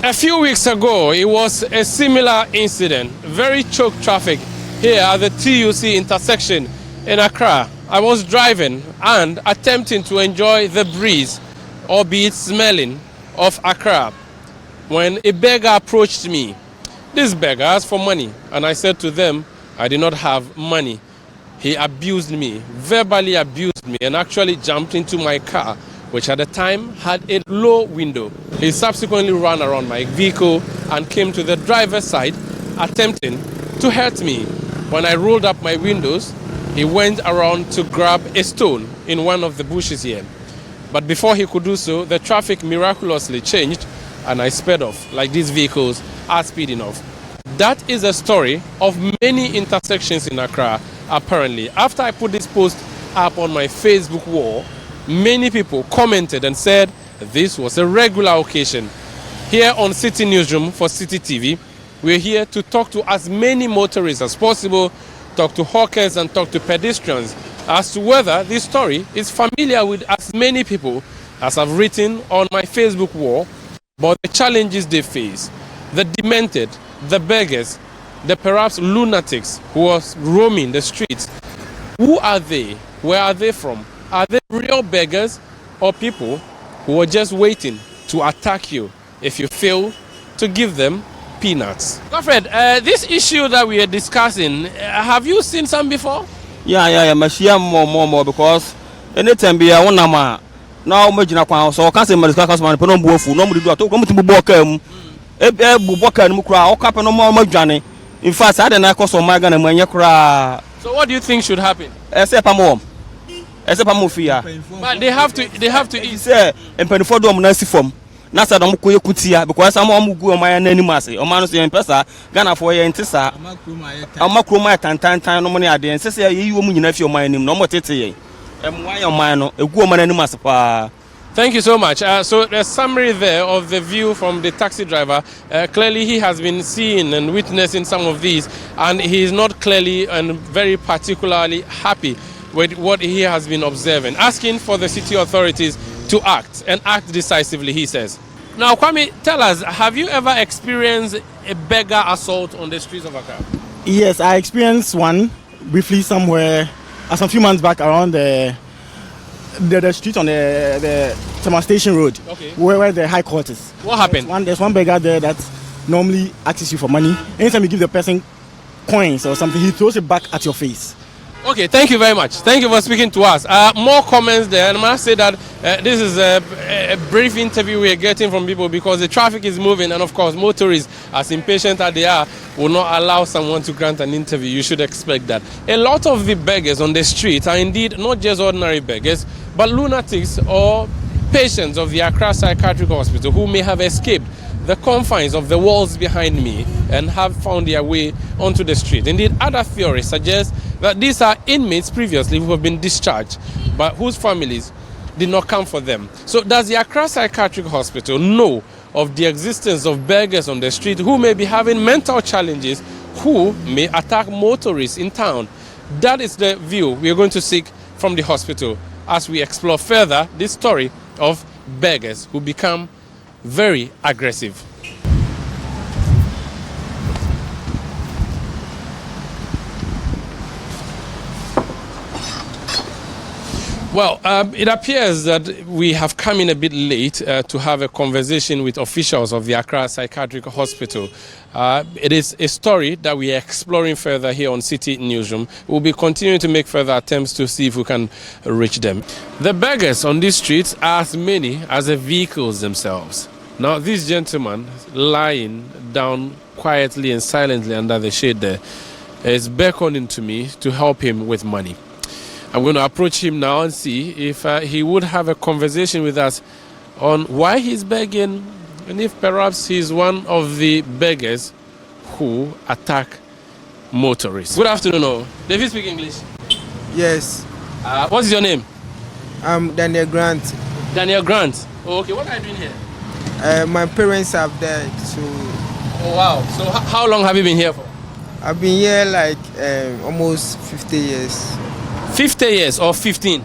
A few weeks ago, it was a similar incident. Very choked traffic here at the TUC intersection in Accra. I was driving and attempting to enjoy the breeze, albeit smelling, of Accra when a beggar approached me. This beggar asked for money, and I said to them I did not have money. He abused me, verbally abused me, and actually jumped into my car, which at the time had a low window. He subsequently ran around my vehicle and came to the driver's side, attempting to hurt me. When I rolled up my windows, he went around to grab a stone in one of the bushes here. But before he could do so, the traffic miraculously changed, and I sped off, like these vehicles are speeding off. That is a story of many intersections in Accra, apparently. After I put this post up on my Facebook wall, many people commented and said this was a regular occasion. Here on Citi Newsroom for Citi TV, we're here to talk to as many motorists as possible, talk to hawkers and talk to pedestrians as to whether this story is familiar with as many people as I've written on my Facebook wall, but the challenges they face, the demented, the beggars, the perhaps lunatics who are roaming the streets. Who are they? Where are they from? Are they real beggars or people who are just waiting to attack you if you fail to give them peanuts? Godfred, this issue that we are discussing, have you seen some before? Yeah. Mashia more because anytime be a one nama now imagine a so can't say Mariska man no buofu no do to come to Buboka Buboka Mukra or cap no more Majani. In fact, I didn't cause on my gun and when you cry. So what do you think should happen? Except a more. Except a mufia. But they have to eat. Say and penny for them nice form. Nasa don't go kutia because someone will go on my animasi or manus in Pesa, Ghana for your intesa. I'm a croma tan no money at the end. Say you woman if your mind no more tete. And why your mind a woman animas. Thank you so much. So a summary there of the view from the taxi driver. Clearly he has been seeing and witnessing some of these, and he is not clearly and very particularly happy with what he has been observing. Asking for the city authorities to act and act decisively, he says. Now, Kwame, tell us, have you ever experienced a beggar assault on the streets of Accra? Yes, I experienced one briefly somewhere, some few months back around the street on the Tama Station Road, okay, where the high court is. What happened? There's one beggar there that normally asks you for money. Anytime you give the person coins or something, he throws it back at your face. Okay, thank you very much. Thank you for speaking to us. More comments there, and I must say that this is a brief interview we are getting from people because the traffic is moving, and of course motorists, as impatient as they are, will not allow someone to grant an interview. You should expect that. A lot of the beggars on the street are indeed not just ordinary beggars, but lunatics or patients of the Accra Psychiatric Hospital who may have escaped the confines of the walls behind me and have found their way onto the street. Indeed, other theories suggest that these are inmates previously who have been discharged, but whose families did not come for them. So does the Accra Psychiatric Hospital know of the existence of beggars on the street who may be having mental challenges, who may attack motorists in town? That is the view we are going to seek from the hospital as we explore further this story of beggars who become very aggressive. Well, it appears that we have come in a bit late to have a conversation with officials of the Accra Psychiatric Hospital. It is a story that we are exploring further here on Citi Newsroom. We'll be continuing to make further attempts to see if we can reach them. The beggars on these streets are as many as the vehicles themselves. Now, this gentleman lying down quietly and silently under the shade there is beckoning to me to help him with money. I'm going to approach him now and see if he would have a conversation with us on why he's begging and if perhaps he's one of the beggars who attack motorists. Good afternoon. Oh. Did you speak English? Yes. What's your name? I'm Daniel Grant. Daniel Grant. Oh, okay. What are you doing here? My parents have died, so... Oh, wow. So how long have you been here for? I've been here like almost 50 years. 50 years or 15?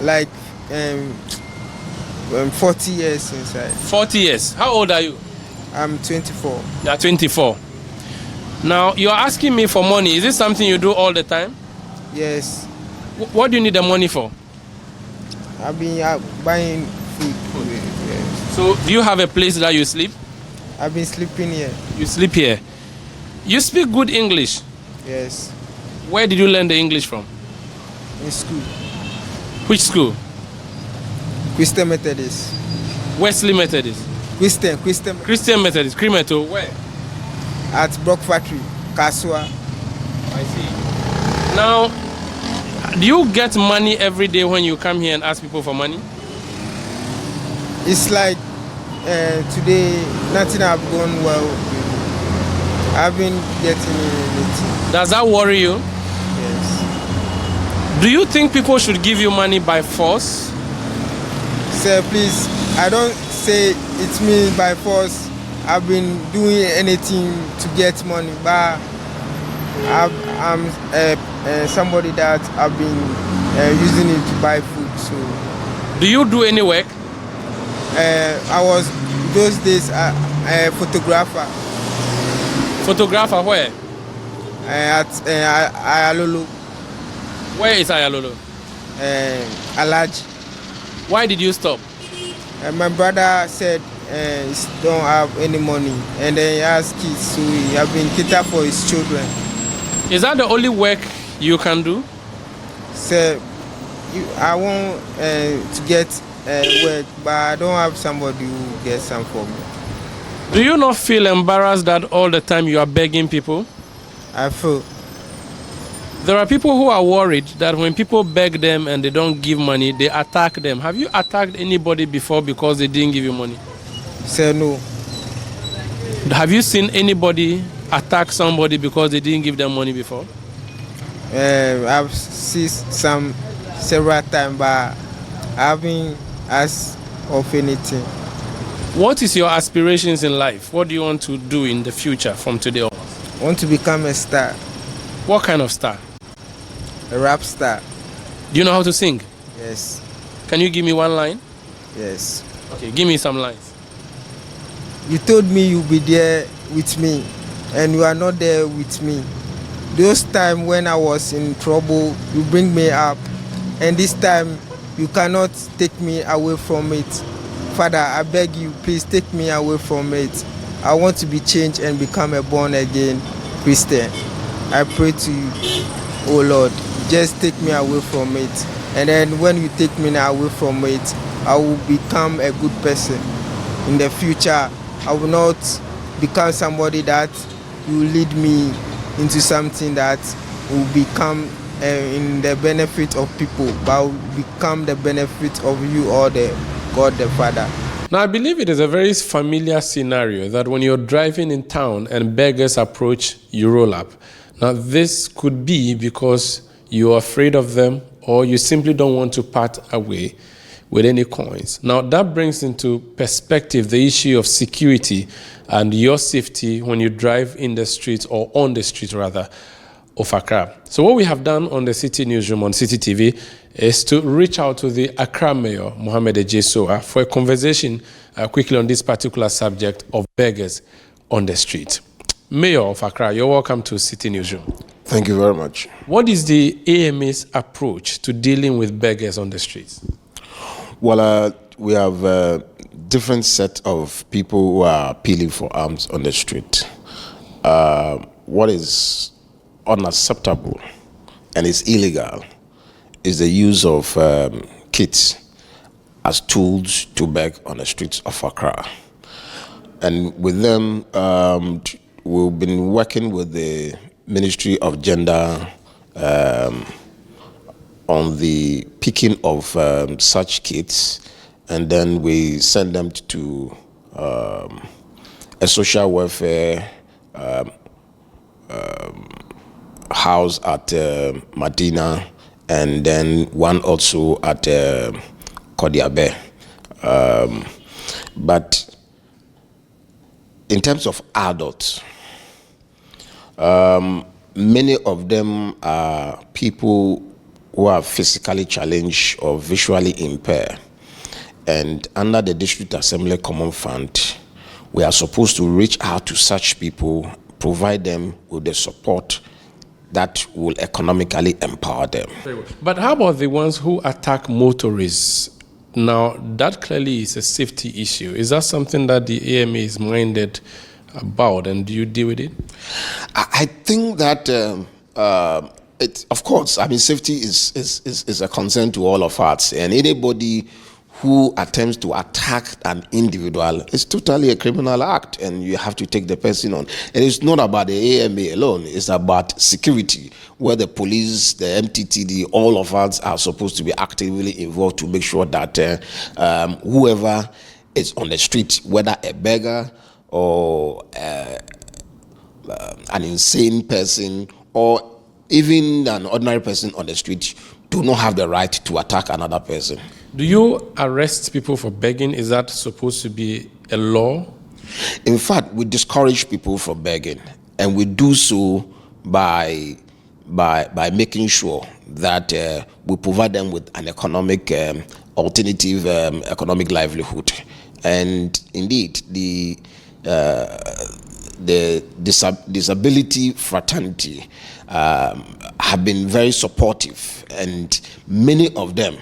Like 40 years inside. 40 years. How old are you? I'm 24. You are 24. Now, you're asking me for money. Is this something you do all the time? Yes. What do you need the money for? I've been buying food. Yes. So, do you have a place that you sleep? I've been sleeping here. You sleep here. You speak good English. Yes. Where did you learn the English from? In school. Which school? Christian Methodist. Wesley Methodist. Christian Methodist. Cremeto. Where? At Brock Factory, Kasua. I see. Now, do you get money every day when you come here and ask people for money? It's like today, nothing have gone well. I've been getting anything. Does that worry you? Yes. Do you think people should give you money by force? Sir, please, I don't say it's me by force. I've been doing anything to get money, but I'm somebody that I've been using it to buy food. So, do you do any work? I was those days a photographer. Photographer where? At Ayalolo. Where is Ayalolo? Alaj. Why did you stop? My brother said he don't have any money, and then he has kids, so he have been catered for his children. Is that the only work you can do? So I want to get work, but I don't have somebody who gets some for me. Do you not feel embarrassed that all the time you are begging people? I feel. There are people who are worried that when people beg them and they don't give money, they attack them. Have you attacked anybody before because they didn't give you money? Say no. Have you seen anybody attack somebody because they didn't give them money before? I've seen some several times, but I haven't asked of anything. What is your aspirations in life? What do you want to do in the future from today on? I want to become a star. What kind of star? A rap star. Do you know how to sing? Yes. Can you give me one line? Yes. Okay, give me some lines. You told me you'll be there with me, and you are not there with me. Those times when I was in trouble, you bring me up, and this time you cannot take me away from it. Father, I beg you, please take me away from it. I want to be changed and become a born-again Christian. I pray to you, oh Lord, just take me away from it. And then when you take me away from it, I will become a good person. In the future, I will not become somebody that will lead me into something that will become in the benefit of people, but will become the benefit of you or the God the Father. Now, I believe it is a very familiar scenario that when you're driving in town and beggars approach, you roll up. Now, this could be because you're afraid of them or you simply don't want to part away with any coins. Now, that brings into perspective the issue of security and your safety when you drive in the streets, or on the streets rather, of Accra. So what we have done on the Citi newsroom on Citi TV is to reach out to the Accra Mayor, Mohammed Ejesoa, for a conversation quickly on this particular subject of beggars on the street. Mayor of Accra, you're welcome to Citi newsroom. Thank you very much. What is the AMA's approach to dealing with beggars on the streets? Well, we have a different set of people who are appealing for arms on the street. What is unacceptable and is illegal is the use of kids as tools to beg on the streets of Accra. And with them, we've been working with the Ministry of Gender on the picking of such kids, and then we send them to a social welfare house at Medina, and then one also at Kodiabe. But in terms of adults, many of them are people who are physically challenged or visually impaired. And under the District Assembly Common Fund, we are supposed to reach out to such people, provide them with the support that will economically empower them. But how about the ones who attack motorists? Now, that clearly is a safety issue. Is that something that the AMA is minded about, and do you deal with it? I think that, of course, I mean, safety is a concern to all of us, and anybody who attempts to attack an individual is totally a criminal act, and you have to take the person on. And it's not about the AMA alone, it's about security, where the police, the MTTD, all of us are supposed to be actively involved to make sure that whoever is on the street, whether a beggar or an insane person or even an ordinary person on the street, do not have the right to attack another person. Do you arrest people for begging? Is that supposed to be a law? In fact, we discourage people from begging, and we do so by making sure that we provide them with an economic alternative economic livelihood. And indeed, the disability fraternity have been very supportive, and many of them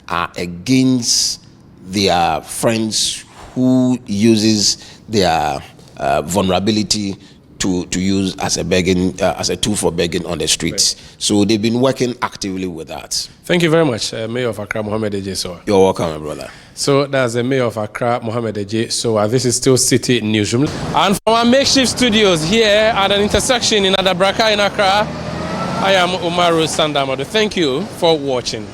are against their friends who uses their vulnerability to use as a begging as a tool for begging on the streets. Right. So they've been working actively with that. Thank you very much, Mayor of Accra, Mohammed Eje Soa. You're welcome, my brother. So that's the Mayor of Accra, Mohammed Eje Soa. This is still Citi Newsroom. And from our makeshift studios here at an intersection in Adabraka in Accra, I am Umaru, Sanda, Amadu. Thank you for watching.